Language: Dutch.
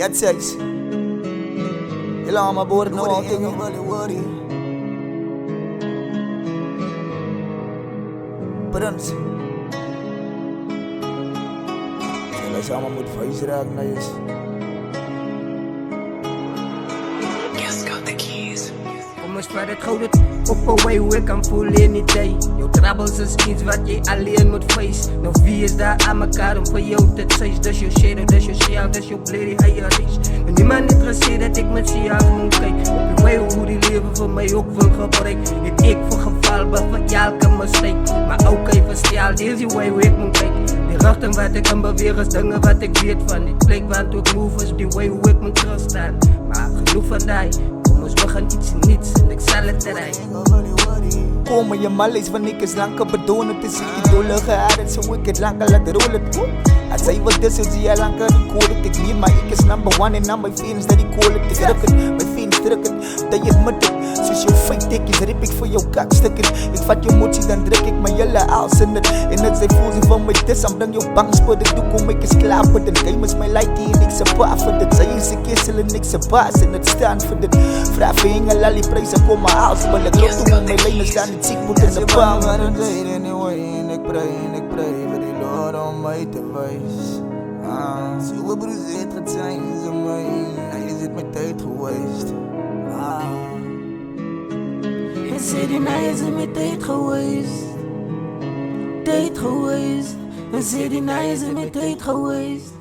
Ja, Thijs. Je laat maar boren nou al dingen. Prins. Jullie zijn allemaal moeten vuist raken naar je. Kom eens bij het gouden op een way hoe ik kan voelen in die tijd. Jouw troubles is iets wat je alleen moet face. Nou wie is daar aan elkaar om voor jou te chase? Dat is jouw shadow, dat is jouw shadow, dat is jouw blade, hij je reach. En niemand interesseert dat ik met zie af moet kijken. Op je way hoe die leven voor mij ook wil gebruiken. Het ik voor geval bevat elke mistake. Maar ook even stil, dit is die way hoe ik moet kijken. Die richting wat ik kan beweren is dingen wat ik weet van. Die plek want ook move is die way hoe ik moet terugstaan. Maar genoeg van die. We gaan iets in niets en ik zal het eruit. Komen je mal is van ik is lang bedoel het is ik dolle het zo ik het lang laten rollen. Als hij wat is zie je lang kan call it. Ik niet maar ik is number one en now my feelings dat ik call it. Ik druk het, mijn feelings druk het, dat je het moet. Soos jou feit ek is rip ek voor jou kakstukken. Ik vat jou motie dan druk ik my hele als in het. En het sy voel sy van my dis aan bring jou bangspot. Ik doe kom ek is klaar met het. Game is my lightie en ik se pa vir dit. Sy is ek kessel en ek se baas en het staan vir dit. Vraag vir hengel al die prijse kom my house. Maar ek loop toe my lijne staan het ziek moet in de baan. En ik pray vir die Lord om my te wijs. So we broers het zijn ze my. Hy is het my tijd geweest. En sê die nou is het my tijd geweest. Tijd geweest. En sê die nou is het my tijd geweest.